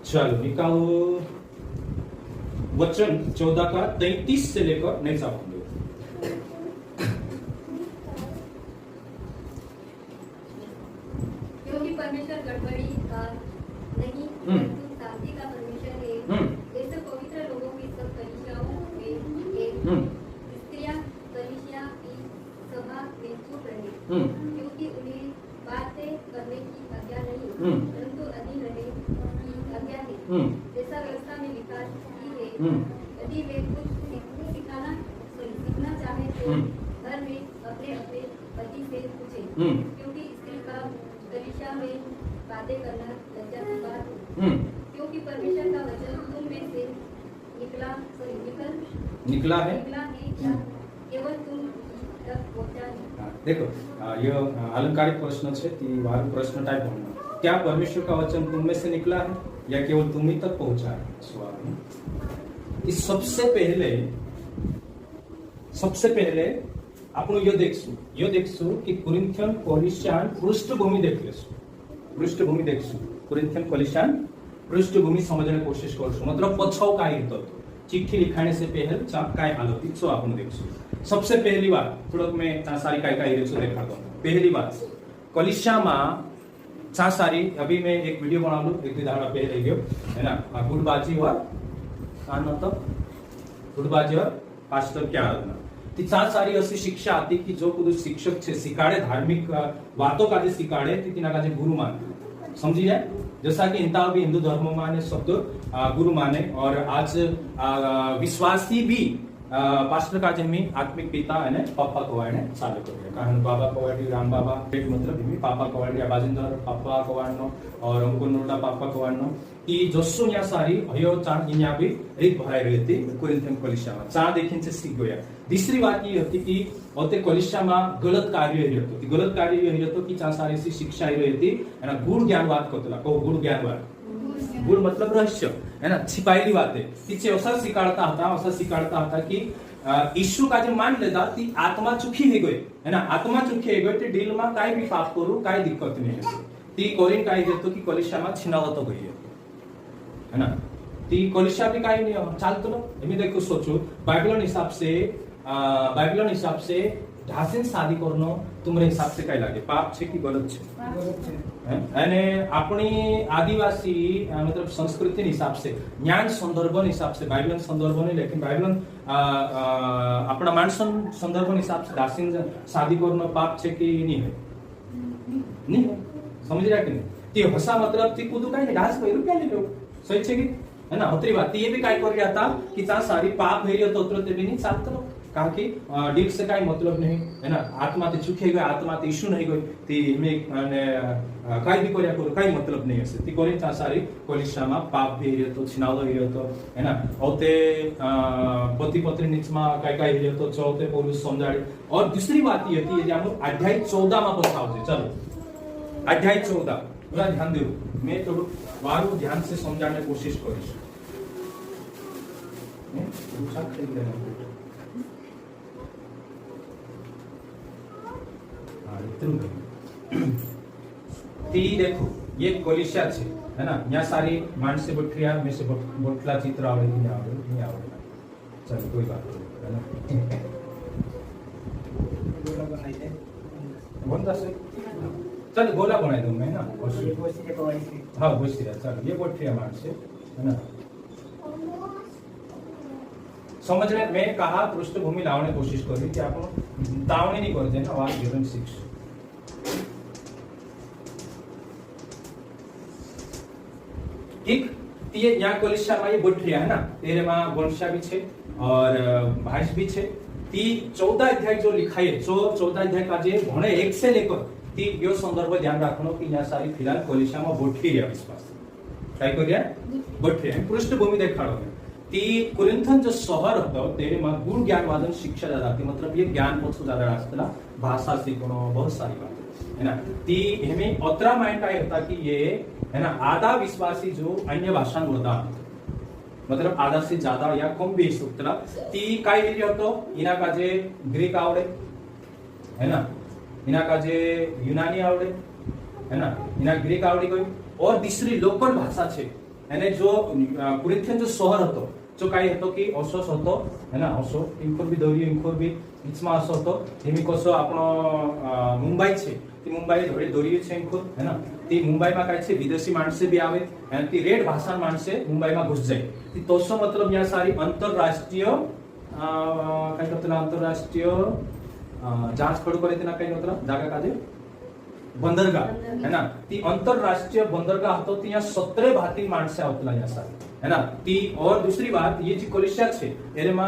चलो निकालो वचन 14 का 33 से लेकर नहीं साहब क्योंकि परमेश्वर गड़बड़ी का नहीं परंतु शांति का परमेश्वर है। जैसे पवित्र लोगों की सब कलीसियाओं में एक स्त्रियां कलीसिया की सभा में चुप रहे, क्योंकि उन्हें बातें करने की आज्ञा नहीं परंतु अधीन रहने की आज्ञा है, जैसा व्यवस्था में लिखा ही है। यदि वे कुछ सीखना चाहे तो घर में अपने अपने पति से पूछे, क्योंकि स्त्री का कलीसिया में बातें करना लज्जा की बात है। क्योंकि परमेश्वर का वचन तुम में से निकला है क्या केवल तुम तक पहुंचा है। देखो ये अलंकारिक प्रश्न है ती वार प्रश्न टाइप होना क्या परमेश्वर का वचन तुम में से निकला है या केवल तुम ही तक पहुंचा है सवाल। इस सबसे पहले आपण यो देखसु कि कुरिन्थियन कलीसियान पृष्ठभूमि देखसु कुरिन्थियन कलीसियान पृष्ठभूमि समझने की कोशिश करसु मतलब पछाव काय होतो चिट्ठी लिखाने से पहले काय हालत सो आपण देखसु। सबसे पहली बात थोड़ा मैं सारी काय रेचो देखा दो। पहली बात कलीसिया में सारी अभी मैं एक वीडियो बना लू एक दाड़ा पहले गयो है ना गुटबाजी और पास्टर क्या आराधना ती सारी अशी शिक्षा आती की जो कुछ शिक्षक छे सिखाड़े धार्मिक बातों का जे सिखाड़े ती तिना का जे गुरु मान समझी जाए। जैसा कि इंता भी हिंदू धर्म माने शब्द गुरु माने और आज विश्वासी भी पास्टर का जमी आत्मिक पिता है पापा कवाड़ने चालू कर कारण बाबा कवाड़ी राम बाबा एक मतलब भी पापा कवाड़ी बाजिंदर पापा कवाड़नो और अंकुर नोटा पापा कवाड़नो कि जसो या सारी हयो चांद इन्या भी रीत भराई रही थी कुरिन्थियन कलीसिया में चांद देखिन से सीख गया। दूसरी बात ये होती कि ओते कलीसिया में गलत कार्य ही रहतो गलत कार्य ये रहतो कि चांद सारी सी शिक्षा ही रही थी है ना गुड़ ज्ञानवाद करतला को गुड़ ज्ञानवाद गुड़ मतलब रहस्य है ना छिपाईली बातें तिचे असा सिखाड़ता था कि ईशु का जो मान लेता ती आत्मा चुकी है गई है ना आत्मा चुकी है गई ते डील में काय भी पाप करू काय दिक्कत नहीं है ती कोरिन काय देतो की कलीसिया में छिनावत गई है ना ती कलीसिया भी काय नहीं चालतो ना मैं देखो सोचो बाइबल हिसाब से ढासिन शादी करनो तुम्हारे हिसाब से काय लागे पाप छे कि गलत छे અને આપણી આદિવાસી मतलब संस्कृति हिसाब से ज्ञान संदर्भ हिसाब से बाइबल संदर्भ नहीं लेकिन बाइबल अपना मानसन संदर्भ हिसाब से दासिन शादी करनो पाप छे कि नहीं है समझ रहा कि नहीं ते हसा मतलब ती कुदू काय ढास पहिरू काय लेलो सही छे कि है ना होतरी बात ये भी काय कर रहा था कि चा सारी पाप हेरियो तो उतरते भी नहीं चालतो कारण कि डील से काय मतलब नहीं है ना आत्मा ते चुके गए आत्मा ते इशू नहीं गई ती में ने काय भी करया करो काय मतलब नहीं है ती कोरी चा सारी कलीसिया में पाप भी हेरियो तो छिनावो हेरियो तो है ना ओते पति पत्नी निचमा काय हेरियो तो चौथे पौलुस समझाड़ी। और दूसरी बात ये थी जे हम अध्याय 14 में पछावजे चलो अध्याय 14 पूरा ध्यान दो मैं थोड़ा वारू ध्यान से समझाने की कोशिश करीश देखो ये कलीसिया छे है ना यहाँ सारी मानसे बठरिया में से बोटला चित्र आवड़े नहीं आवड़े चलो कोई बात नहीं है ना गोला बनाई दे बनता से चल गोला बनाई दूं मैं ना हाँ गोशी चलो ये बठरिया मानसे है ना समझने मैं कहा पृष्ठभूमि लाने की कोशिश करी कि आप तावनी नहीं करते ना वाक गिवन सिक्स ठीक ये यहाँ कलीसिया में ये बठरिया है ना तेरे में वंशा भी छे और भाष भी छे ती 14 अध्याय जो लिखाई है 14 अध्याय का जे भणे 1 से लेकर ती यो संदर्भ ध्यान रखनो कि यहाँ सारी फिलहाल कलीसिया में बठरिया विश्वास काय करिया बठरिया पृष्ठभूमि देखाड़ो ती कुरिन्थन जो शहर होतो तेरे में गुण ज्ञानवादन शिक्षा ज्यादा थी मतलब ये ज्ञान बहुत ज्यादा रास्ता भाषा सीखनो बहुत सारी बात है ना ती हमें अतरा माइंड का होता कि ये है ना आधा विश्वासी जो अन्य भाषा बोलता मतलब आधा से ज्यादा या कम भी होता ती काय लिहिली होतो इना का जे ग्रीक आवडे है ना इना का जे यूनानी आवडे है ना इना ग्रीक आवड़ी गई और दूसरी लोकल भाषा छे અને જો કુરિન્થિયન जो शहर હતો जो काय હતો की ઓસોસ હતો है ना ઓસો ઇન્કોર બી દોરી ઇન્કોર બી બીચમાં ઓસો હતો એમી કોસો આપણો મુંબઈ છે તે મુંબઈ ધોળી દોરી છે ઇન્કોર है ना તે મુંબઈમાં काय છે વિદેશી માણસે બી આવે અને તે રેડ ભાષા માણસે મુંબઈમાં ઘુસ જાય તે તોસો मतलब या सारी अंतरराष्ट्रीय काय करतला अंतरराष्ट्रीय जांच पडू करे तेना काय मतलब जागा काजे बंदरगाह है ना ती अंतरराष्ट्रीय बंदरगाह હતો ત્યાં 17 ભારતીય માણસે આવતલા या सारी है ना ती और दूसरी बात ये जी कोलिशिया छे एरेमा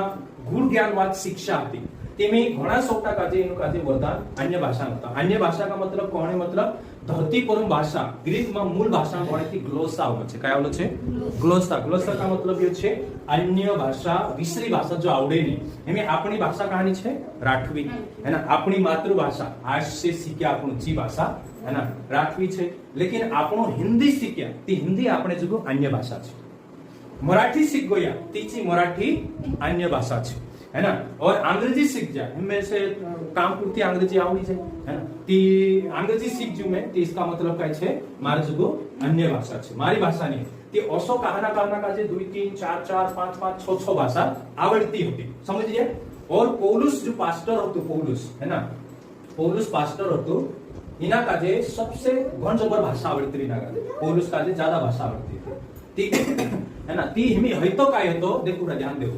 गुण ज्ञानवाद शिक्षा હતી તેમે ઘણા 100% જે એનું કાજે વરદાન અન્ય ભાષા હતા અન્ય ભાષા का मतलब કોણે मतलब धरती पर भाषा ग्रीक में मूल भाषा कोणे थी ग्लोसा आवलो छे काय आवलो छे ग्लोसा ग्लोसा का मतलब ये छे अन्य भाषा विसरी भाषा जो आवडे नहीं एमे अपनी भाषा कहानी छे राठवी है ना अपनी मातृभाषा आज से सीख्या આપણું जी भाषा है ना राठवी छे लेकिन આપણું हिंदी सीख्या ती हिंदी આપણે जगो अन्य भाषा छे मराठी सीख गया तीची मराठी अन्य भाषा छे है ना और अंग्रेजी सीख जाए इनमें से काम पूर्ति अंग्रेजी आवड़ी जाए है ना ती अंग्रेजी सीख जू मैं ती इसका मतलब काय छे मारे जगो अन्य भाषा छे मारी भाषा नहीं ती ओसो कहाना का जे 2 3 4 4 5 5 6 6 भाषा आवड़ती होती समझिए और पौलुस जो पास्टर होतो पौलुस है ना पौलुस पास्टर होतो इना काजे सबसे घण जबर भाषा आवड़ती रिना काजे पौलुस काजे ज्यादा भाषा आवड़ती थी है ना ती हिमी हयतो काय हतो देखो ध्यान देव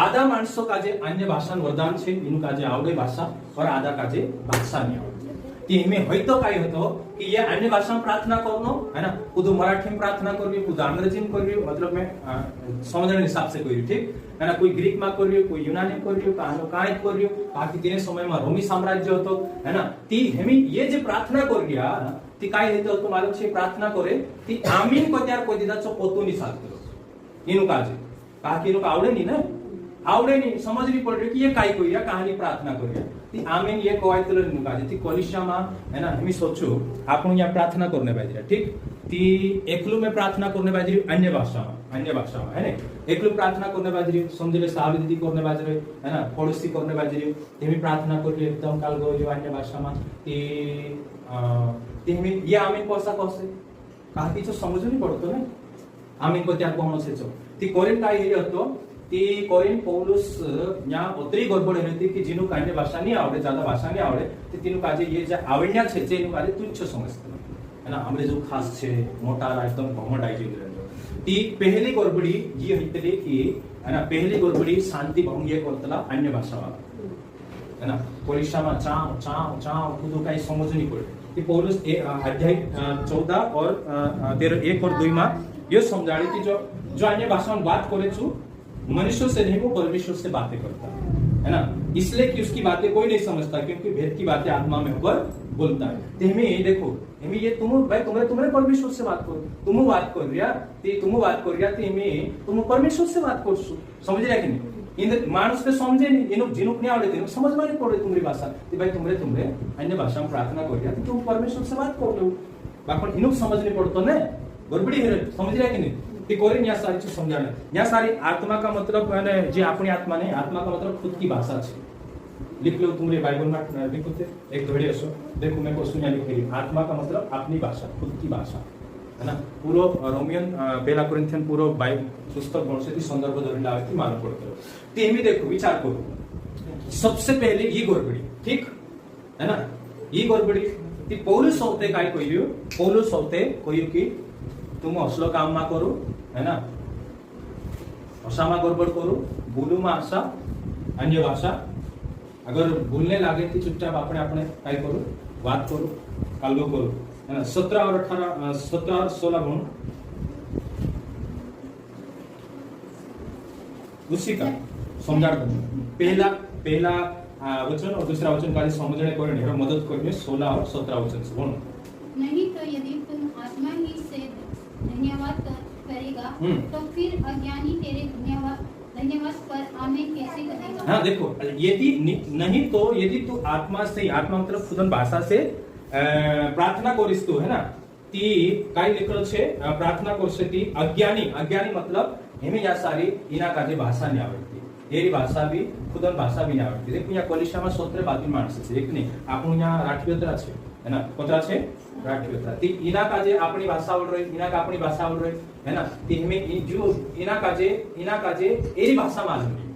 आधा माणसों काजे अन्य भाषा वरदान छे इनु काजे आवडे भाषा और आधा काजे भाषा नहीं आवडे ती हिमे हयतो काय हतो कि ये अन्य भाषा में प्रार्थना करनो है ना खुद मराठी में प्रार्थना करवी खुद अंग्रेजी में करवी मतलब मैं समझने हिसाब से करी ठीक है ना कोई ग्रीक में करवी कोई यूनानी में करवी कानो काय करवी बाकी तेने समय में रोमी साम्राज्य होतो है ना ती हिमी ये जे प्रार्थना करविया ती काय हेतो तो मालूम छे प्रार्थना करे ती आमीन को त्यार कोई दिदाचो पोतोनी साथ करो इनु काजे बाकी इनु आवडे नहीं ना आवडे नहीं समजवी पड़े कि ये काय कोई कहानी प्रार्थना करिया ती आमीन ये कोवायतल मुकाजे ती कोलिशिया में है ना हमी सोचो आपण यहाँ प्रार्थना करने बाजरी ठीक ती एकलू में प्रार्थना करने बाजरी अन्य भाषा में है ना एकलू प्रार्थना करने बाजरी समझले सावली करने बाजरी है ना पड़ोसी करने बाजरी तेमी प्रार्थना करी एकदम काल गो अन्य भाषा में ती तेमी ये आमीन कोसा कोसे काकी जो समझ नहीं पड़तो ने आमीन को त्या कोण से ती कोरिन काय हे હતો ती कोरिन पौलुस या उतरी गड़बड़ होती कि जिनु कान्य भाषा नहीं आवड़े ज्यादा भाषा नहीं आवड़े ते तिनु काजे ये जे आवडण्या छे जे नु काजे तुच्छ समजतो है ना हमरे जो खास छे मोटा एकदम घमंड आई जई ती पहली गड़बड़ी ये हितले की है ना पहली गड़बड़ी शांति भंग ये करतला अन्य भाषा वाला है ना कोलिशा में चाव चाव चाव खुद काई समझ नहीं पड़े ती पौलुस अध्याय 14 और 13 1 और 2 में ये समझाड़ी कि जो अन्य भाषा में बात करे छु मनुष्यों से नहीं वो परमेश्वर से बातें करता है ना इसलिए कि उसकी बातें कोई नहीं समझता क्योंकि भेद की बातें आत्मा में होकर बोलता है तेमे देखो तेमे ये तुमने परमेश्वर से बात करो तुम बात कर रिया तेमे तुम परमेश्वर से बात करसु समझ रहा कि नहीं इन मानुष पे समझे नहीं इनो जिनुक नहीं आवडे तेनु समझ में नहीं पड़े तुम्हारी भाषा ते भाई तुमरे अन्य भाषा में प्रार्थना कर रिया तुम परमेश्वर से बात कर लो बाकी इनुक समझ नहीं पड़तो ने गड़बड़ी है समझ रहा कि नहीं ती कोरिन या सारी चीज समझाने या सारी आत्मा का मतलब है जे अपनी आत्मा नहीं आत्मा का मतलब खुद की भाषा है लिख लो तुमरे बाइबल में लिखो थे एक घड़ी असो देखो मैं क्वेश्चन यहाँ लिखेली आत्मा का मतलब अपनी भाषा खुद की भाषा है ना पूरो रोमियन पहला कोरिन्थियन पूरो बाइबल पुस्तक गण से संदर्भ धरी लावे थी मालूम पड़तो ते एमी देखो विचार करो सबसे पहले ये गड़बड़ी ठीक है ना ये गड़बड़ी ती पौलुस होते काय कहियो पौलुस होते कहियो कि तुम असलो काम में करो है ना भाषा में गड़बड़ करो बोलू में आशा अन्य भाषा अगर बोलने लगे तो चुपचाप अपने अपने काय करो बात करो कालगो करो है ना 17 और 16 गुण उसी का समझा पहला वचन और दूसरा वचन का समझने को मदद करिए 16 और 17 वचन से बोलो नहीं तो यदि तुम आत्मा ही से धन्यवाद करेगा तो फिर अज्ञानी तेरे धन्यवाद पर आमीन कैसे करेगा हाँ देखो यदि नहीं तो यदि तू आत्मा मतलब खुदन भाषा से प्रार्थना करिस तू है ना ती काय लिखल छे प्रार्थना करसे ती अज्ञानी मतलब हेमे या सारी इना काजे भाषा नहीं आवडती एरी भाषा भी खुदन भाषा भी नहीं आवडती देखो यहाँ कोलिशा में 17 बाकी माणस छे एक नहीं आपण यहाँ राठवीतरा छे है ना कोतरा छे राख्यो था ती इना काजे अपनी भाषा आवड रही इना का अपनी भाषा आवड रही है ना ती हमें जो इना काजे एरी भाषा मालूम नहीं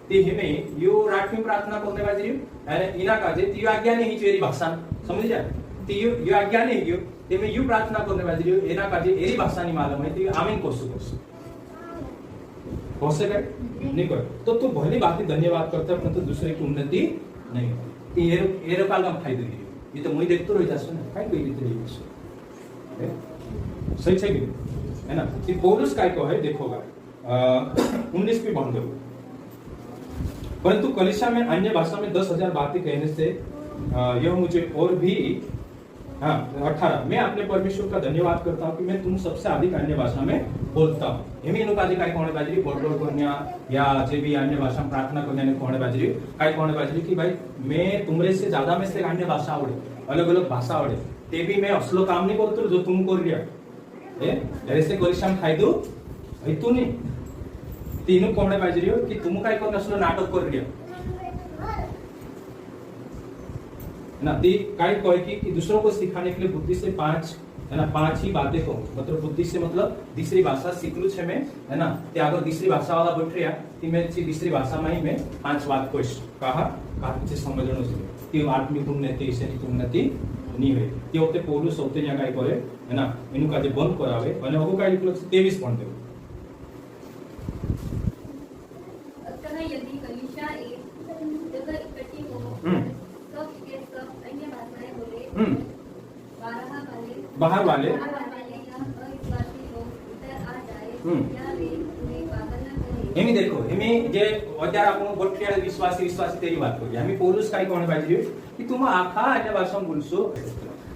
ती हमें यो राख्यो प्रार्थना करने बाजरी है इना काजे ती आज्ञा नहीं चेरी भाषा समझ जा ती यो आज्ञा नहीं गयो ते में यो प्रार्थना करने बाजरी इना काजे एरी भाषा नहीं मालूम है ती आमीन कोसु हो सके नहीं कर तो तू भली बात धन्यवाद करता परंतु दूसरे की उन्नति नहीं होती एरो काल में फायदा नहीं ये तो मुई देखतो रही जासो ना काय कोई रीते रही सही है कि है ना कि पौलुस काय को है देखोगा 19 भी बंद करो परंतु कलीसिया में अन्य भाषा में 10,000 बातें कहने से यह मुझे और भी 18 मैं अपने परमेश्वर का धन्यवाद करता हूँ कि मैं तुम सबसे अधिक अन्य भाषा में बोलता हूँ हेमी इन काजे काय कोणे बाजरी बोलबोल करन्या या जे भी अन्य भाषा में प्रार्थना करने ने कोणे बाजरी काय कोणे बाजरी कि भाई मैं तुमरे से ज्यादा में से अन्य भाषा आवडे अलग अलग भाषा आवडे ते भी मैं असलो काम नहीं करतो जो तुम कर रिया ए जरे से कलिसिया फायदो हेतु नहीं तीनों कोणे बाजरी हो कि तुम काय कोण असलो नाटक कर रिया ना ती काय कहे कि दूसरों को सिखाने के लिए बुद्धि से 5 है ना 5 ही बातें को मतलब बुद्धि से मतलब दूसरी भाषा सीखलू छे मैं है ना ते अगर दूसरी भाषा वाला बैठ रिया कि मैं दूसरी भाषा में ही मैं 5 बात को कहा पीछे समझनो छे कि आत्मिक उन्नति से उन्नति नहीं होय ते होते पौलुस होते या काय करे है ना एनु काजे बंद करावे અને ઓકો काय लिखलो 23 પણ देव अतः यदि कलीसिया एक जगह इकट्ठी हो सब के सब अन्य भाषाएं बोले बाहर वाले या अविश्वासी लोग इधर आ जाए या वे उन्हें पागल न करें हेमी देखो हेमी जे અત્યારે આપણો ગોઠિયા વિશ્વાસી તેરી વાત કરીએ અમે પૌલુસ કાઈ કોણે બાજ્યું कि तुम आखा अन्य भाषा में बोलसो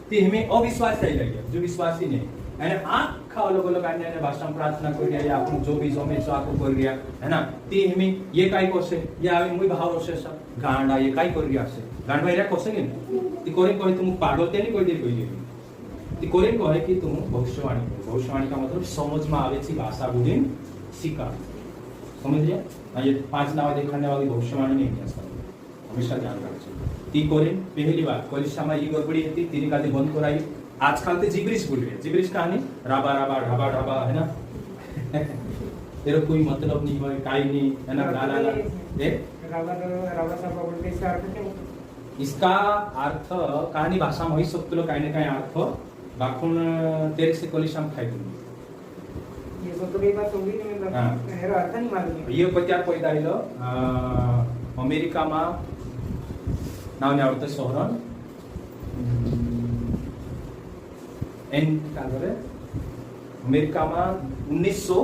ते हमें अविश्वास થઈ લાગ્યો जो विश्वासी नहीं અને આખા अलग अलग अन्य भाषा में प्रार्थना कर रिया या अपन जो भी जमे सो आको कर रिया है ना ते हमें ये काई कोसे या आवे मुई भाव रोसे सब गांडा ये काई कर रिया से गांडा एरा कोसे के ती कोरे कोई तुम पागल ते नहीं कोई दे कोई ती कोरे कहे कि तुम भविष्यवाणी का मतलब समझ में आवे छी भाषा बुझीन सीखा समझ लिया ये 5 नाव दिखाने वाली भविष्यवाणी नहीं है हमेशा ध्यान रखो ती कोरे पहली बात कलिसिया में ये गड़बड़ी थी तीन काजे बंद कराई आजकल ते जिब्रिश बोल रहे हैं जिब्रिश कहानी राबा राबा ढाबा ढाबा है ना तेरा कोई मतलब नहीं है काई नहीं है ना ला ला ला ए राबा साबा बोलते इसका अर्थ क्या इसका अर्थ कहानी भाषा में होई सकतो काही ना काही अर्थ बाखून तेरे से कलिसिया में फायदा ये सब तो बात होगी मैं हेरो अर्थ नहीं मालूम ये पत्यार पैदा आइलो अमेरिका में नाव ने आवडतं शहरन एन क्या करे अमेरिका में 1900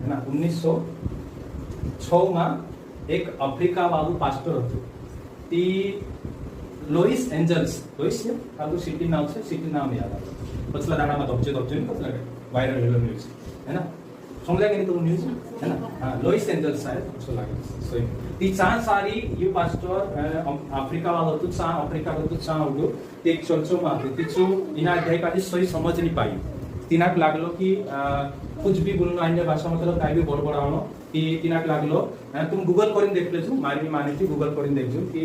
है ना 1906 में एक अफ्रीका वालू पास्टर हतु ती लोइस एंजल्स लोइस ने कादू सिटी नाम याद आवे पछला दाड़ा में धपचे नहीं पछला वायरल हेलो न्यूज़ है ना समझा कि नहीं तुम न्यूज़ है ना हां लोइस एंजल्स है अच्छा लगे सो ती चार सारी यू पास्टर अफ्रीका वाला तो चा अफ्रीका तो चा उडो ते एक चर्चो में आते तिचो इना अध्याय का सही समझ नहीं पाई तिनाक लागलो कि कुछ भी बोलनो अन्य भाषा मतलब काय भी बडबडावनो कि तिनाक लागलो तुम गूगल करून देख लेजो मारी माने थी गूगल करून देखजो कि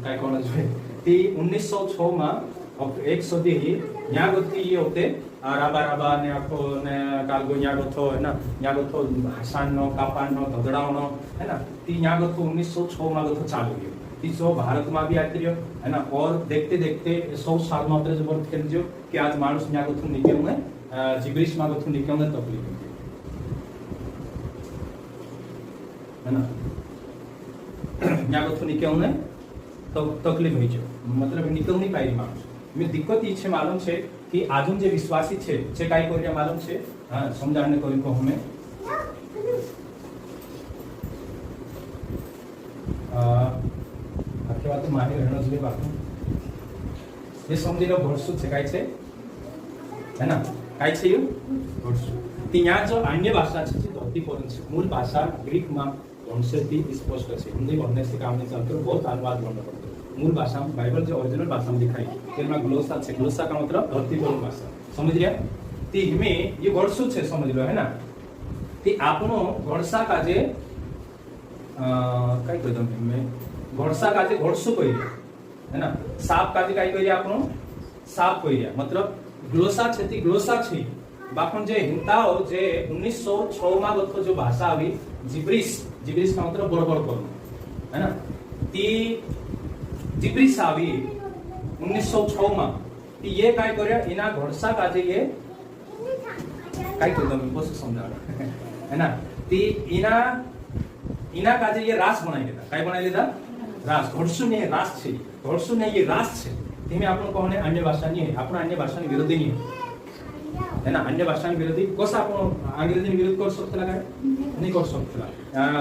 काय कोण जोय ती 1906 में एक सदी ही न्या गती ये होते राबा राबा ने आखो ने कालगो न्या गथो है ना न्या गथो हासानो कापानो धदडावनो है ना ती न्या गथो 1906 में गथो चालू गयो ती सो भारत में भी आती रहो है ना और देखते देखते 100 साल में उतरे जबर खेल जो कि आज मानुस न्या गथो निके हुए जिब्रिश में गथो निके हुए तकलीफ है ना न्या गथो निके हुए तो तकलीफ होई जो मतलब निकल नहीं पाई मानुस में दिक्कत ई छे मालूम छे कि आजुन जे विश्वासी छे जे काय करिया मालूम छे हां समझाने कोई को हमें आखिर बात माने रहनो જોઈએ બાપુ ये समझी लो भरसु छे काय छे है ना काय छे यो भरसु तिया जो अन्य भाषा छे जे धरती पर छे मूल भाषा ग्रीक में वंशती स्पष्ट छे हिंदी बोलने से काम नहीं चलता बहुत अनुवाद करना पड़ता मूल भाषा में बाइबल जो ओरिजिनल भाषा में दिखाई तेमा ग्लोसा छे ग्लोसा का मतलब धरती पर भाषा समझ रिया ती हमें ये वर्षो छे समझ लो है ना ती आपनो घोड़सा काजे काय कहतो मैं घोड़सा काजे घोड़सो कही है ना साप काजे काय करिया आपण साप करिया मतलब ग्लोसा छेती ग्लोसा छी बापन जे हिंताओ जे 1906 मा गतो जो भाषा आवी जिब्रिस का मतलब बडबड करणं है ना ती जिब्रिस आवी 1906 मा ती ये काय कर्या इना घोडसा काजे ये काय करतो मी कसं समजावं है ना ती इना काजे ये रास बनाई देता काय बनाई देता रास घोडसुन ये रास छे घोडसुन ये रास छे तेमे आपण कोणे अन्य भाषा नहीं है आपण अन्य भाषा विरोधी नहीं है ना अन्य भाषा विरोधी कसं आपण अंग्रेजी विरोध करू शकतो काय नहीं कर सकतो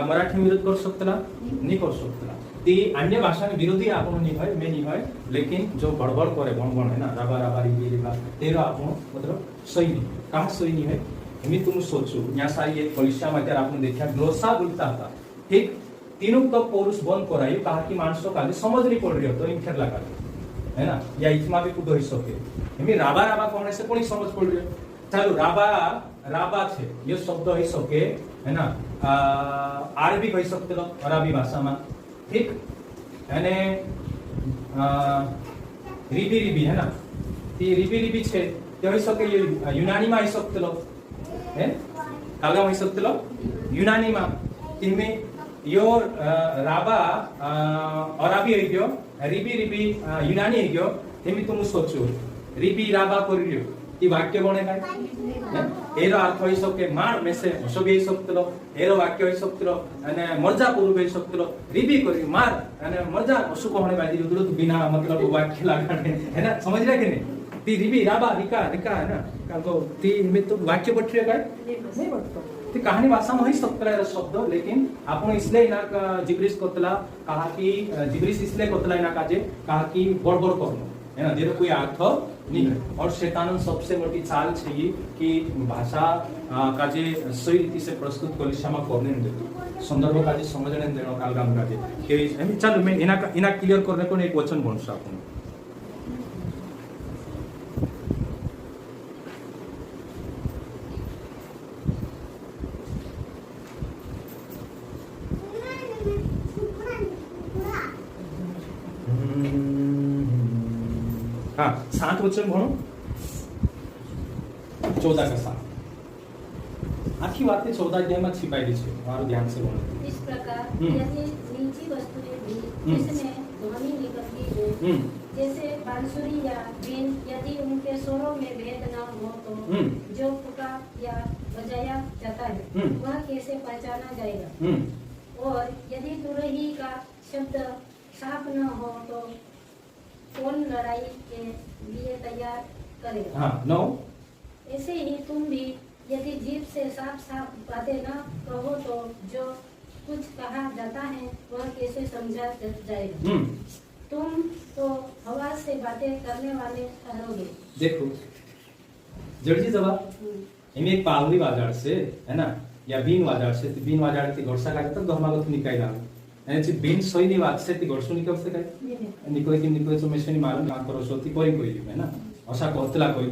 मराठी विरोध कर सकतो नहीं कर सकतो ती अन्य भाषा विरोधी आपण नहीं है मैं नहीं है लेकिन जो बड़बड़ करे बणबण है ना राबा राबा रिबा तेरा आपण मतलब सही नहीं कहा सही नहीं है मी तुम सोचो या सारी एक परीक्षा में आपण देखा ग्लोसा बोलता था ठीक तीनों को पौरुष बंद कराई कहा कि मानसो काले समझ नहीं पड़ रही हो तो इन खेर लगा है ना या इतमा भी कुछ हो सके मी राबा राबा कहने से कोनी समझ पड़ रही है चलो राबा राबा छे ये शब्द हो सके है ना अरबी कही सकते हो अरबी भाषा में ठीक અને રીબી રીબી है ना ती રીબી રીબી છે તે હોઈ શકે યુનાની માં હોઈ શકતો હે કાગા હોઈ શકતો યુનાની માં तिनमें यो राबा अरबी होई गयो રીબી રીબી યુનાની होई गयो तेमी तुम सोचो રીબી राबा करियो ती वाक्य बने काय एरो अर्थ होई सके मार में से हसबी होई सकतो एरो वाक्य होई सकतो અને મરજા પૂરું હોઈ શકતો રીબી કરી માર અને મરજા પશુ કોહણે બાજી ઉદરત बिना मतलब वाक्य लगाने है ना समझ रहे कि नहीं ती રીબી राबा रिका रिका है ना काको ती में तो वाक्य बटरे काय नहीं बटतो ती कहानी भाषा में होई सकतो है शब्द लेकिन आपण इसलिए ना जिब्रिस कोतला कहा कि जिब्रिस इसलिए कोतला ना काजे कहा कि बड़बड़ करनो है ना जेरो कोई अर्थ नहीं है और शैतान सबसे मोटी चाल चाहिए कि भाषा का जे सही रीति से प्रस्तुत कलिशा में करने देतो संदर्भ का जे समझने देनो कालगाम का जे कि चलो मैं इना क्लियर करने को एक वचन बोलूं आपण हाँ 7 वचन भणो 14 का 7 आखी बातें 14 अध्याय में छिपाई है मारो ध्यान से बोलो इस प्रकार यदि नीची वस्तुएं भी जिसमें ध्वनि निकलती है जैसे बांसुरी या बीन यदि उनके स्वरों में भेद न हो तो जो पुकार या बजाया जाता है वह कैसे पहचाना जाएगा और यदि तुरही का शब्द साफ न हो तो कौन लड़ाई के लिए तैयार करेगा हाँ नो ऐसे ही तुम भी यदि जीभ से साफ साफ बातें न कहो तो जो कुछ कहा जाता है वह कैसे समझा जाएगा तुम तो हवा से बातें करने वाले ठहरोगे देखो जड़जी जवाब इनमें एक पावली बाजार से है ना या बीन बाजार से बीन बाजार की घोड़सा का तो गहमागत निकाल અને જે બેન સોયની વાત છે તે ઘોડસુની કવસે કાય નિકોય તો મેશની મારું કામ કરો છો તી કોઈ है ना असा कोतला कोई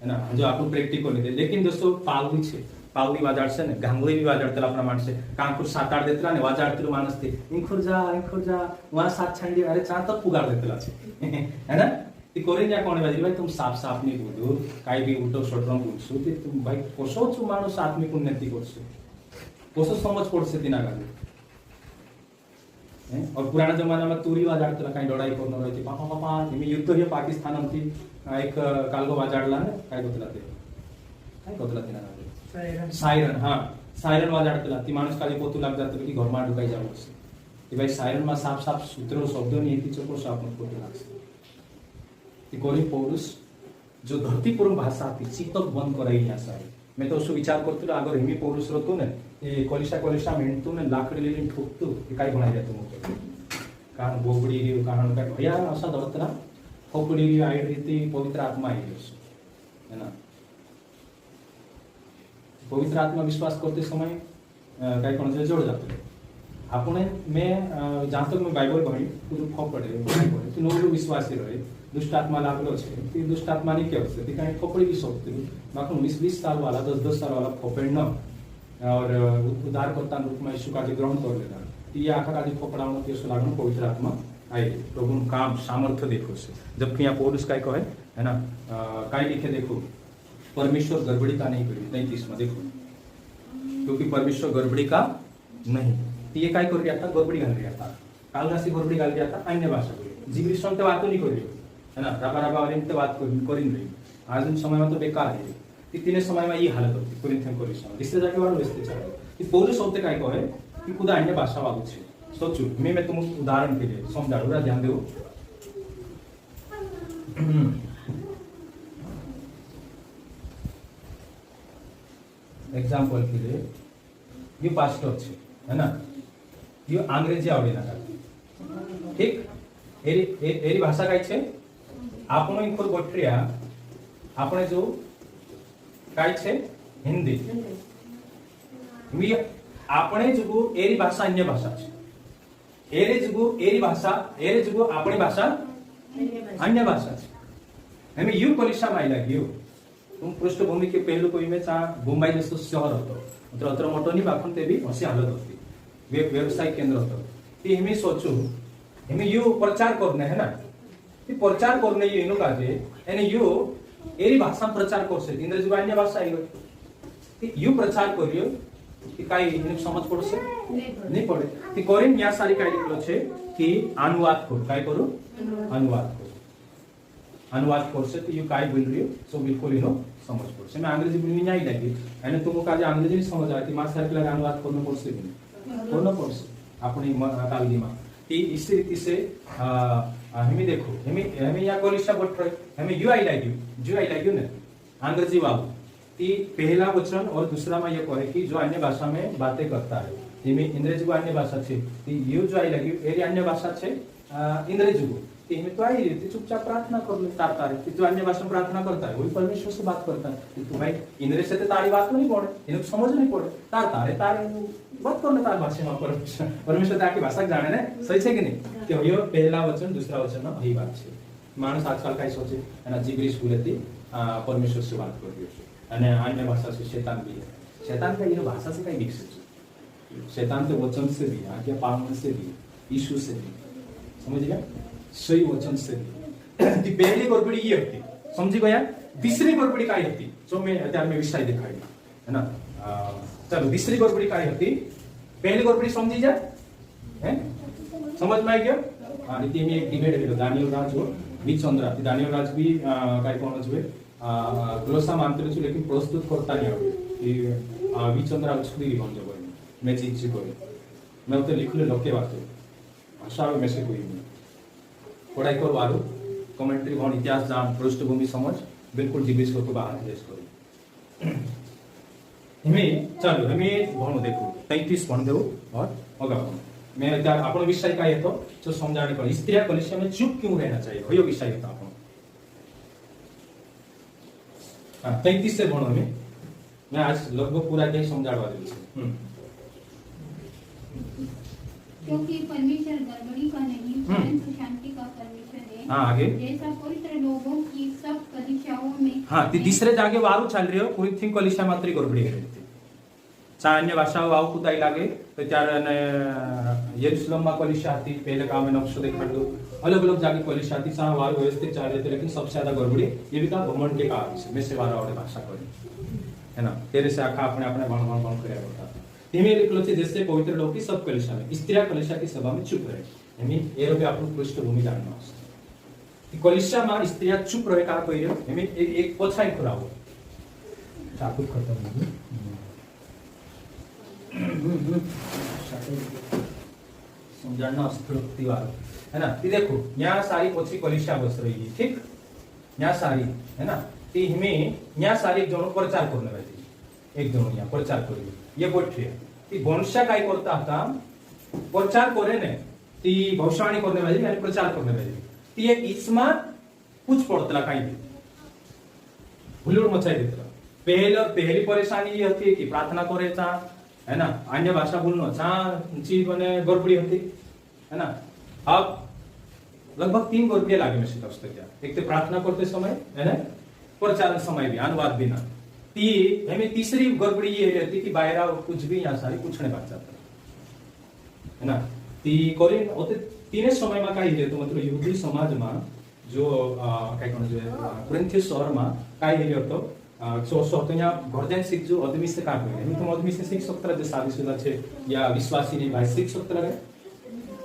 है ना जो आपको प्रैक्टिकल नहीं लेकिन दोस्तों पावली छे पावली बाजार से ने गांगुली भी बाजार तला प्रमाण से कांकुर 7-8 देतला ने बाजार तिरु मानस थे इंखुर जा वहां सात छंडी अरे चा तो पुगार देतला छे है ना ती कोरिन्या कोणे बाजी भाई तुम साफ साफ नहीं बोलो काई भी उल्टो सोटरो बोलसु ती तुम भाई कोसो छु माणूस आत्मिक उन्नति करसु कोसो समझ पड़से तिना गाले और पुराना जमाना में तुरी बाजार तला काही लढाई करून राहायची पापा पापा मी युद्ध हे पाकिस्तान आमची एक कालगो बाजारला ना काय होतला ते काय होतला ते ना सायरन हां सायरन बाजारतला ती माणूस काली पोतू लाग जातो की घर मा ढुकाई जावो छे ती भाई सायरन मा साफ साफ सूत्र शब्द नहीं ती चोको साफ मत पोतू लागसे ती कोरी पौरुष जो धरती पर भाषा थी चित्तक बंद कराई या सारी मैं तो उसको विचार करतो अगर हिमी पौरुष रहतो ने ये कोलिशा मेंटतो ने लाकडी लेली ठोकतो ते काय बनाई जातो मग कारण बोबडी रे कारण काय भया असा दवतरा खोपडी रे आई रीती पवित्र आत्मा आहे है ना पवित्र आत्मा विश्वास करते समय काय कोण से जोड़ जातो आपण मैं जहां तक मैं बाइबल पढ़ी पूरा खोपडे तो नो विश्वासी रहे दुष्ट आत्मा लागलो छे ती दुष्ट आत्मा ने क्या होते ती काय खोपडी भी सोचते बाकी 20 साल वाला 10 साल वाला खोपड़ न और उद्धारकर्ता रूप में यीशु का ग्रहण कर लेना ती आखा का खोपड़ावनो केस लागनो पवित्र आत्मा आई प्रभु काम सामर्थ्य देखो से, जबकि यहाँ पौलुस काय कहे है ना, काय लिखे देखो, परमेश्वर गड़बड़ी का नहीं करी 33 में देखो, क्योंकि परमेश्वर गड़बड़ी का नहीं, तो ये काय कर रहा था, गड़बड़ी घाल रहा था, कालगासी गड़बड़ी घाल रहा था, अन्य भाषा बोली, जिब्रिश तो बात नहीं कर रही है ना, राबा राबा वाली बात कर रही, आज समय में तो बेकार है, तीन समय में ये हालत होती कोरिन्थियन कॉलेजમાં इससे जाके वाला व्यस्त चाहे कि पौलुस होते काय कहे कि खुदा अन्य भाषा वागू छे, सोचो मैं तुमको उदाहरण के लिए समझाऊं, रा ध्यान दो। एग्जांपल के लिए ये पास्टर छे है ना, ये अंग्रेजी आवडे ना, ठीक, एरी भाषा काय छे, आपनो इनकोर गोठरिया આપણે જો काय છે हिंदी, मी આપણે જગો એરી ભાષા અન્ય ભાષા છે, એરે જગો એરી ભાષા, એરે જગો આપણી ભાષા अन्य भाषा છે, એમે યુ પરીક્ષા માં લાગ્યો, હું પૃષ્ઠભૂમિ કે પહેલું કોઈ મેં બોમ્બાઈ જस्तो શહેર હતો, એટલે અત્ર મોટો ની બાખણ તે બી હસી હાલત હતી, વ્યવસાય કેન્દ્ર હતો, તે એમે સોચું એમે યુ પ્રચાર કરને है ना, તે પ્રચાર કરને યુ એનો કાજે એને યુ एरी भाषा प्रचार करसे, इंग्रजी अन्य भाषा आई यू प्रचार करियो कि काय समझ पड़से नहीं पड़े, कि कोरिन या सारी काय लिखलो छे कि अनुवाद करो, काय करो अनुवाद करो, अनुवाद करसे तो यू काय बोल रही हो सो बिल्कुल इनो समझ पड़से, मैं अंग्रेजी बोलनी नहीं लगी एने तुमको काजे अंग्रेजी नहीं समझ आती, मार सारे लगा अनुवाद करना पड़से कि नहीं करना पड़से अपनी कालगी में, कि इस रीति से हमें देखो हमें या कोलिशा बट रहे हमें यू आई लाइक यू ने अंग्रेजी वालों ती पहला वचन और दूसरा में ये कहे कि जो अन्य भाषा में बातें करता है, हमें अंग्रेजी को अन्य भाषा छे, ती यू जो आई लाइक यू एरी अन्य भाषा छे अंग्रेजी को, ती हमें तो आई रीति चुपचाप प्रार्थना कर ले तारता है, कि जो अन्य भाषा में प्रार्थना करता है वही परमेश्वर से बात करता है, तो भाई इंग्रेजी से तारी बात नहीं पड़े, इनको समझ नहीं पड़े, तारे बात करने तार भाषा में परमेश्वर ताकि भाषा जाने ने सही छे कि नहीं, कि यो पहला वचन दूसरा वचन में यही बात छे, मानस आजकल काय सोचे एना जिब्रिश बोलेती परमेश्वर से बात कर रही है, અને अन्य भाषा से शैतान भी है, शैतान का ये भाषा से कई विकसित है, शैतान तो वचन से भी, आज्ञा पालन से भी, यीशु से भी, समझ गया, सही वचन से भी, ती पहली गड़बड़ी ये होती, समझी गया, तीसरी गड़बड़ी काय होती, जो मैं अत्यार में विषय दिखाई है ना, चलो तीसरी गड़बड़ी काय होती, पहली गड़बड़ी समझी जा, हैं समझ में आई गया, हाँ रीति में एक डिबेट है, दानियल राज हो विचंद्रा, दानियल राज भी काय कोण छे ग्लोसा मानते छु, लेकिन प्रस्तुत करता नहीं आवडे, कि विचंद्रा छुरी बन जबो मैं चीज कोई मैं तो लिखले लोके वातो भाषा में से कोई नहीं पढ़ाई करो वालो कमेंट्री भण इतिहास जान पृष्ठभूमि समझ बिल्कुल जिब्रिश को बाहर देश करो, हमें चलो हमें भणो देखो 33 भण देव और अगा मैं अत्यार आपनो विषय काय હતો जो समझाने पर स्त्रिया कलिसिया में चुप क्यों रहना चाहिए, कयो विषय હતો આપણો, हां 33 से भणो हमें, मैं आज लगभग पूरा कहीं समझावा देऊ छे, क्योंकि परमेश्वर गड़बड़ी का नहीं परंतु शांति का परमेश्वर है, हाँ आगे जैसा पवित्र लोगों की सब कलीसियाओं में, हाँ तीसरे जागे वारू चल रही हो कोरिन्थियन कलिसिया मात्र गड़बड़ी है, चा अन्य भाषा वाव कुदाई लागे तो त्यारे ने यरूशलेम में कलिसिया थी, पहले काम में नक्शो देखाडलो, अलग अलग जागे कलिसिया थी, चा वाव व्यवस्थित चल रहे थे, लेकिन सबसे ज्यादा गड़बड़ी ये भी का घमंड के कारण से में से वारा वाले भाषा करी है ना, तेरे से आखा अपने अपने बण करया होता धीमे लिखलो छे, जैसे पवित्र लोग की सब कलिसिया में स्त्रिया कलिसिया की सभा में चुप रहे, हमें ए रूपे आपन पृष्ठभूमि जानना है, कलिसिया में स्त्रिया चुप रहे का कोई हमें एक पोछाई करावो चाकू खत्म हो गई समझाना अस्त्रोक्ति वाला है ना, ये देखो यहाँ सारी पोछी कलिसिया बस रही है, ठीक, यहाँ सारी है ना, ती हमें यहाँ सारी एक जणो प्रचार करने वाली, एक जणो यहाँ प्रचार करेगी, ये गोष्टी है, ती वंशा काय करता था प्रचार करे ने, ती भविष्यवाणी करने वाली यानी प्रचार करने वाली, ती एक इसमा कुछ पड़तला काही भी हुलूड़ मचाई देतला, पहली परेशानी ये होती है कि प्रार्थना करेचा है ना, अन्य भाषा बोलना चीज मैंने गड़बड़ी होती है ना, अब लगभग 3 गड़बड़ी लागे में से क्या, एक तो प्रार्थना करते समय है ना, प्रचार समय भी अनुवाद भी ना, हमें तीसरी गड़बड़ी ये रहती कि बाहर कुछ भी यहाँ सारी कुछ नहीं बात जाता है ना, ती कोरिन होते तीन समय में काय हेतो मतलब यहूदी समाज में जो काय कोण जो कोरिन्थियस शहर में काय हेतो सो ત્યાં ઘરજાન શીખજો આદમી से काम करे नहीं तुम आदमी से सीख सकता जो शादीशुदा छे या विश्वासी नहीं भाई सीख सकता है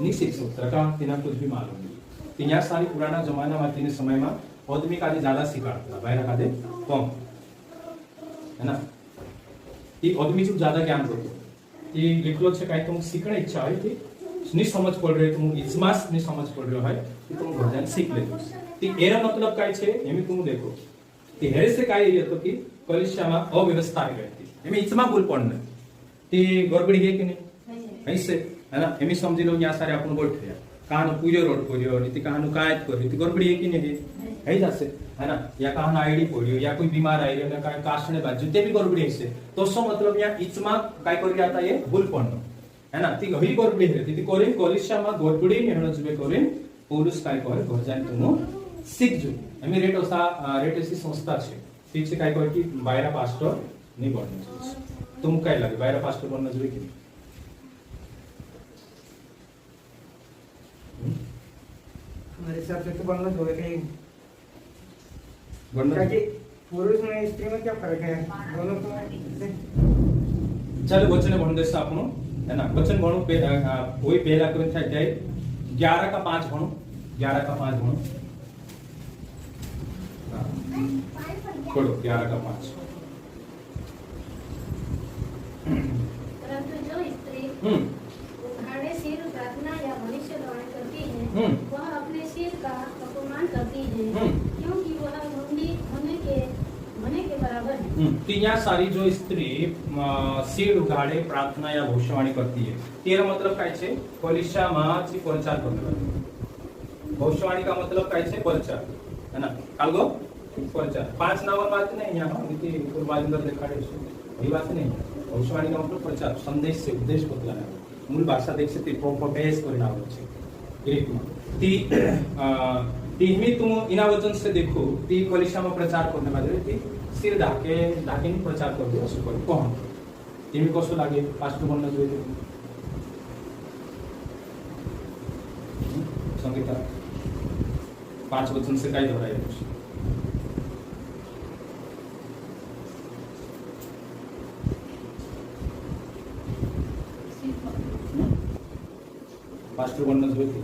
नहीं सीख सकता का तिना कुछ भी मालूम नहीं तिना सारी पुराना जमाना में तीन समय में आदमी का ज्यादा सिखाता बाहर का दे कम है ना ये आदमी जो ज्यादा ज्ञान करतो ये लिखलो छे काय तुम सीखने इच्छा है कि नहीं समझ पड़ रही तुम इजमास नहीं समझ पड़ रही है कि तुम घरजान सीख ले ती एरा मतलब काय छे एमी तुम देखो ती हेरे से काय येतो की कलिसियामा अव्यवस्था रहती एमी इचमा भूल पड़ने ती गड़बड़ी है कि नहीं ऐसे है ना एमी समझी लो यहाँ सारे अपन बैठ गया कहां पूजो रोड पड़ियो नीति कहां कायत करियो ती गड़बड़ी है कि नहीं है जासे है ना या कहां आईडी पड़ियो या कोई बीमार आई या काय काशने बाजू ते भी गड़बड़ी है तो सो मतलब यहाँ इचमा काय कर जाता है भूल पड़नो है ना ती गही गड़बड़ी रहती ती कोरिन कलिसियामा गड़बड़ी नेहनो जुबे कोरिन पौलुस काय करे घर जान तुम सीख जो एमी रेट ऐसी संस्था छे तीचे काय कहे कि बायरा पास्टर नहीं बनना चाहिए तुम काय लगे बायरा पास्टर बनना चाहिए कि हमारे हिसाब से तो बनना चाहिए कहीं बनना ताकि पुरुष में स्त्री में क्या फर्क है दोनों को चलो वचन भण देसा आपनो है ना वचन भणो पे कोई पहला कोरिन्थ अध्याय 11 का 5 भणो 11 का 5 भणो पढ़ो 11 का 5 परंतु जो स्त्री उघाड़े सिर प्रार्थना या भविष्यवाणी करती है वह अपने सिर का अपमान करती है क्योंकि वह मुंडी होने के बराबर है यहाँ सारी जो स्त्री सिर उघाड़े प्रार्थना या भविष्यवाणी करती है तेरा मतलब काय छे कलिसिया माची प्रचार करने वाली भविष्यवाणी का मतलब काय छे प्रचार है ना कालगो प्रचार 5 नंबर बात नहीं यहाँ नीति पूर्वाधिकार दिखाड़े वही बात नहीं भविष्यवाणी का मतलब प्रचार संदेश से उद्देश्य बतलाना मूल भाषा देख सकते प्रोपेस करना होचे ग्रीक में ती मी तुम इना वचन से देखो ती कलिसिया में प्रचार करने वाले ती सिर ढाके प्रचार कर दो असो कर कोण ती कसो लागे पास्टर बनना જોઈએ संगीता 5 वचन से काय दोहराया है पास्टर बनना જોઈએ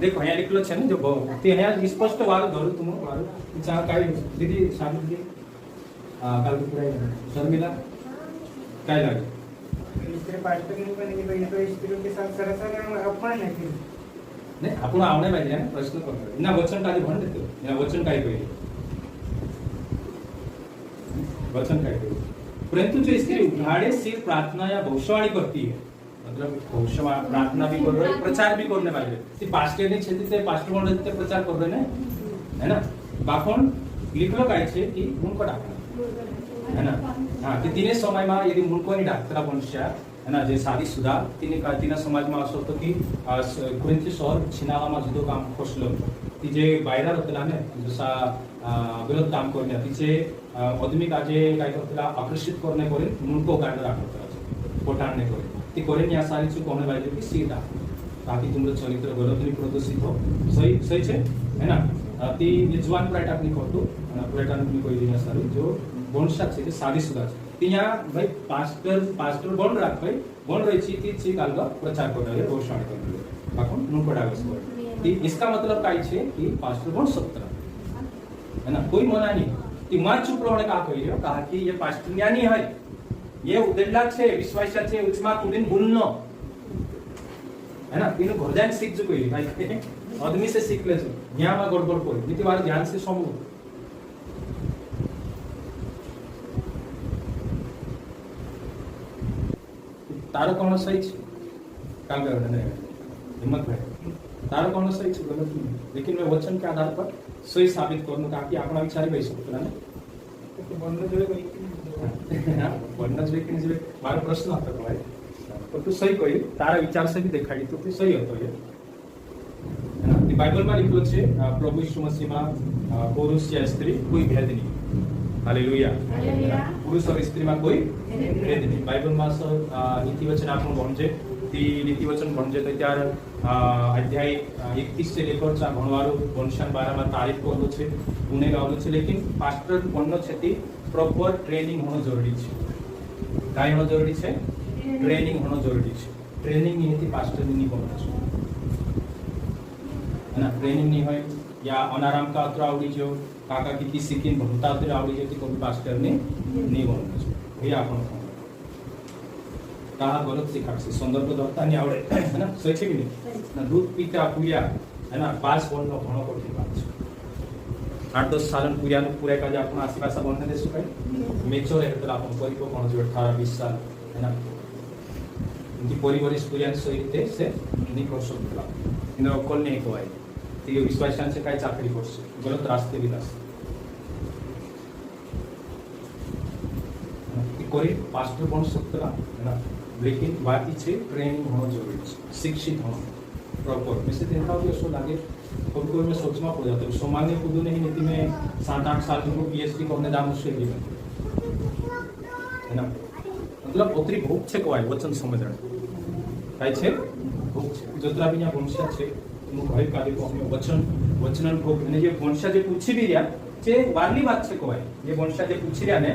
देखो यहाँ लिखलो छे ने जो ते यहाँ स्पष्ट वारो धरू तुम वारो चा काय दीदी सारी दीदी काल की पूरा शर्मिला काय लागे स्त्री पास्टर नहीं बनेगी तो ये तो स्त्रियों के साथ सरासर अपमान है फिर नहीं आपण आवडे पाहिजे ना प्रश्न करतो ना वचन काय भण देतो या वचन काय कहे वचन काय कहे परंतु जो स्त्री उघाड़े सिर प्रार्थना या भविष्यवाणी करती है मतलब भविष्यवाणी प्रार्थना भी कर रहे प्रचार भी करने वाले ती पास्टर ने छेती ते पास्टर म्हणून ते प्रचार कर रहे ना है ना बाकोन लिखलो काय छे की मुनको डाकना है ना हां की तिने समय में यदि मुनको ની ડાકતરા બનશા है ना जे शादी सुधा तिने समाज में असो तो की कोरिन्थियस शहर छिनावामा जुदो काम खोसलो ती जे बायरा होतला ने जसा विरोध काम करणे तिचे आदमी का जे काय करतला आकर्षित करणे करे मुनको काढ राखतला पोटाणने करे ती कोरिन या सारी चूक होने वाली की सीधा ताकि तुमरो चरित्र गलतनी प्रदर्शित हो सही छे है ना ती यजमान पर्यटकनी करतो અને पर्यटकनी कोई दिना सारी जो बोनशा छे जे शादी सुधा छे तिया भाई पास्टर बन राख भाई बन रही छी ती छी कालगा प्रचार कर रहे घोषणा कर रहे बाकोन नुन पडागस ती इसका मतलब काय छे कि पास्टर बन सकता है ना कोई मना नहीं ती मार चुप रहने का कहियो कहा कि ये पास्टर ज्ञानी है ये उदेला छे विश्वासा छे उचमा कुदिन भूलनो है ना तीन घरजान सीख जो कोई भाई आदमी से सीख ले यहाँ में गड़बड़ कोई नीति वाले ध्यान से समझो तारो कौन सही छे काम कर रहे हिम्मत भाई तारो कौन सही छे गलत नहीं लेकिन मैं वचन के आधार पर सही साबित करूं ताकि आपना विचार भाई सकता है तो बनना જોઈએ बनना જોઈએ कि नहीं मारो प्रश्न आता भाई तो तू सही कही तारा विचार से भी दिखाई तो तू सही होतो ये है ना बाइबल में लिखलो छे प्रभु यीशु मसीह में पुरुष या स्त्री कोई भेद नहीं। हालेलुया। पुरुष और स्त्री में कोई भेद नहीं। बाइबल में नीति वचन आपण भणजे ती नीति वचन भणजे तो त्यार अध्याय 31 से लेकर चा भणवारो वंशन 12 में तारीफ करलो छे उन्हें गावलो छे। लेकिन पास्टर बननो छे ती प्रॉपर ट्रेनिंग होनो जरूरी छे। काय होनो जरूरी छे? ट्रेनिंग होनो जरूरी छे। ट्रेनिंग नहीं थी पास्टर नहीं बनना छे है ना। ट्रेनिंग नहीं होय या अनाराम का अत्र आवडी जो काका किती सिकिन भणता अत्र आवडी जो ती कोई पास्टर ने नहीं बनना छे। हे आपण का गलत सिखाडसे संदर्भ दत्ता नहीं आवडे है ना। सही छे कि नहीं ना। दूध पीता पुया है ना पास बोलनो घणो कठिन बात छे। 8-10 सालन पुया नु पूरा काजे आपण आसी भाषा बोलने देसु काय मेच्योर हेतला आपण परिपक्व कोण जो 18-20 साल है ना इनकी परिवारिक पुया सहित से नहीं कर सकता इन अकल नहीं कोय ती विश्वासान से काय चाकरी करसे गलत रास्ते भी दास कोई पास्टर बन सकता है ना। लेकिन बाकी छे ट्रेनिंग होना जरूरी है। शिक्षित होना प्रॉपर में से देखा हो सो लागे कभी कोई में सोच में पड़ जाता है सामान्य खुद नहीं नीति में 7-8 साल को पीएचडी करने जाना मुश्किल है ना। मतलब ओतरी भूख छे कोई वचन समझण काय छे भूख छे जतरा बिना वंशा छे नु भय काले को हम वचनन भूख ने जे वंशा जे पूछी भी रिया जे वारली बात छे कोई ये वंशा जे पूछी रिया ने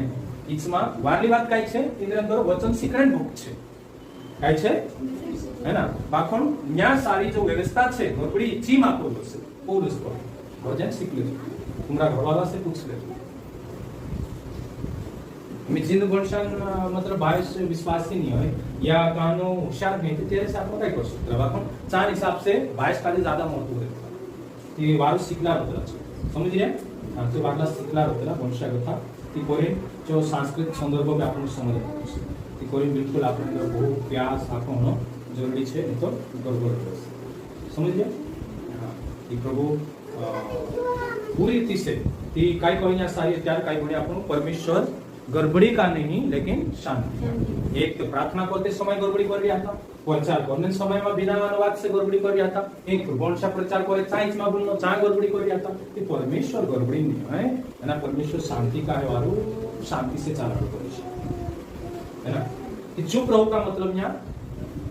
इसमा वारली बात काय छे इनर अंदर वचन शिकरण भूख छे काय छे है ना। बाखण न्या सारी जो व्यवस्था छे गड़बड़ी ची मा को से पौलुस को भजन सीख ले तुमरा घरवाला से पूछ ले मैं जिन वंशन मतलब बायस विश्वास ही नहीं है या कानो होशियार नहीं तो तेरे से आप काय कर सकते बाखण चार हिसाब से बायस का ज्यादा महत्व देता ती वारु शिकला होता समझ रहे हां तो वारला शिकला होता वंशा कथा ती कोरे जो सांस्कृतिक संदर्भ में आपण समझ ती कोरे बिल्कुल आपण बहुत प्यास आको होनो जरूरी छे नहीं तो गड़बड़ समझिए हां ती प्रभु पूरी रीति से ती काय कहिना सारी त्यार काय बने आपण परमेश्वर गड़बड़ी का नहीं लेकिन शांति। एक तो प्रार्थना करते समय गड़बड़ी कर रहा था प्रचार करने समय में बिना अनुवाद से गड़बड़ी कर रहा था एक वंशा प्रचार करे साइंस में बोलनो चा गड़बड़ी कर रहा था ये परमेश्वर गड़बड़ी नहीं है ना। परमेश्वर शांति का है वारो शांति से चालाड़ करे है ना। कि चुप रहो का मतलब यहाँ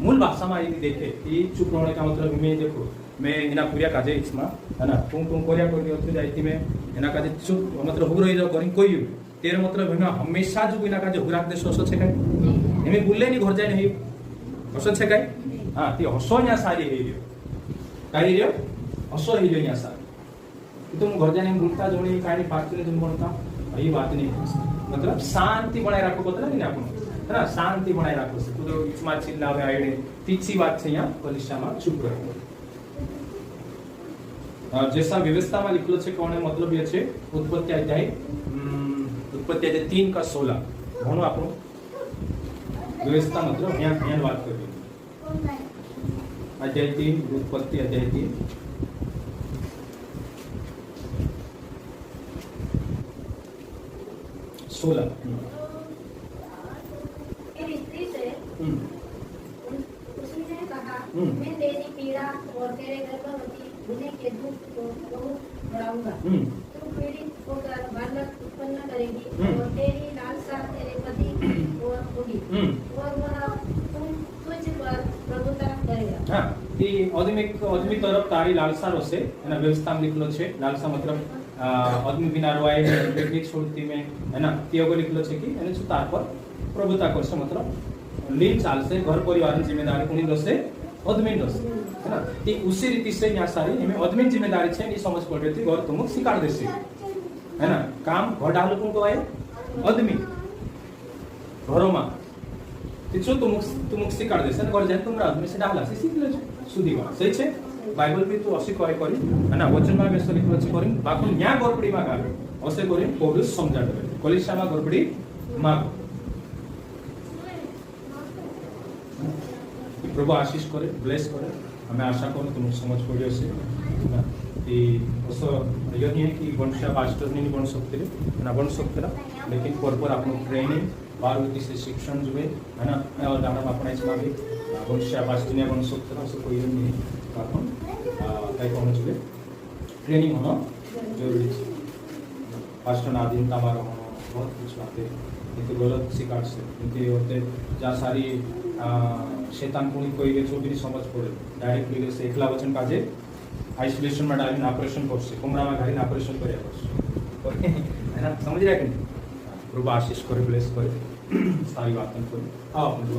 मूल भाषा में यदि देखे कि चुप रहने का मतलब मैं देखो मैं इना पूरा काजे इसमा है ना तुम कोरिया कर दियो तो जाईती में इना काजे चुप मतलब हो रही करी कोई तेरे मतलब है हमेशा जो इना काजे हुराक दे सोसो छे काय एमे बुल्ले नहीं घर जाय नहीं हसो छे काय हां ती हसो न्या सारी हे रियो काय रियो हसो हे रियो न्या सारी तुम घर जाने बुलता जोणी काई बात करे तुम बोलता ये बात नहीं मतलब शांति बनाए रखो बतला नहीं आपन है ना। शांति बनाए रखो से कुदो इचमा चिल्लावे आईडे तीसरी बात छे यहां कलिशा में चुप रहो जैसा व्यवस्था में लिखलो छे कोने मतलब ये छे उत्पत्ति अध्याय 3 का 16 भणो आपनो व्यवस्था मतलब यहां बात करिए अध्याय 3 उत्पत्ति अध्याय 3 16 स्त्री से उसने कहा मैं तेरी पीड़ा और तेरे गर्भवती होने के दुख को बहुत बढ़ाऊंगा तू पीड़ित होकर बालक उत्पन्न करेगी और तेरी लालसा तेरे पति और होगी और वह तुझ पर प्रभुता करेगा। हां कि आदमी तरफ तारी लालसा रोसे है ना। व्यवस्था में लिखलो छे लालसा मतलब आदमी बिना रोए बेटी छोड़ती में है ना तियोगो लिखलो छे कि एने छु तार पर प्रभुता करसे मतलब लीन चाल से घर परिवार की जिम्मेदारी कोनी दोसे आदमी दोसे है ना। ती उसी रीति से यहाँ सारी इनमें आदमी जिम्मेदारी छे नहीं समझ पड़ रही थी घर तुमको सिखाड़ देसे है ना। काम घर डालो को है आदमी घरों में जो तुमको सिखाड़ देसे ना घर जाए तुम आदमी से डाला से सीख लेजो सुधी बात सही छे। बाइबल भी तो असी कहे करी है ना वचन में बेस लिखलो छे करी बाकी न्या गड़बड़ी में गावे असे करी पौलुस समझा देबे कलिशा में गड़बड़ी माग प्रभु आशीष करे ब्लेस करे हमें आशा करूँ तुम समझ पड़ियो से कि बस ये नहीं है कि वंशा पास्टर नहीं बन सकते ना बन सकते लेकिन पर आपको ट्रेनिंग बार से शिक्षण जो है ना और अपना इसमें भी वंशा पास्टर नहीं बन सकते कोई नहीं કંઈક હોવું જોઈએ ट्रेनिंग होना जरूरी है पास्टर आदिम तमारा होना बहुत कुछ बातें इनके गलत शिकार से इनके होते जहाँ सारी शैतान कुणी कोई के छोटी समझ पड़े डायरेक्टली से एकला वचन काजे आइसोलेशन में डालिन ऑपरेशन करছে কোমরা में घालिन ऑपरेशन করে করছে है ना समझ रहे हैं प्रभु आशीष करे ब्लेस करे सारी बातें करे आओ अपन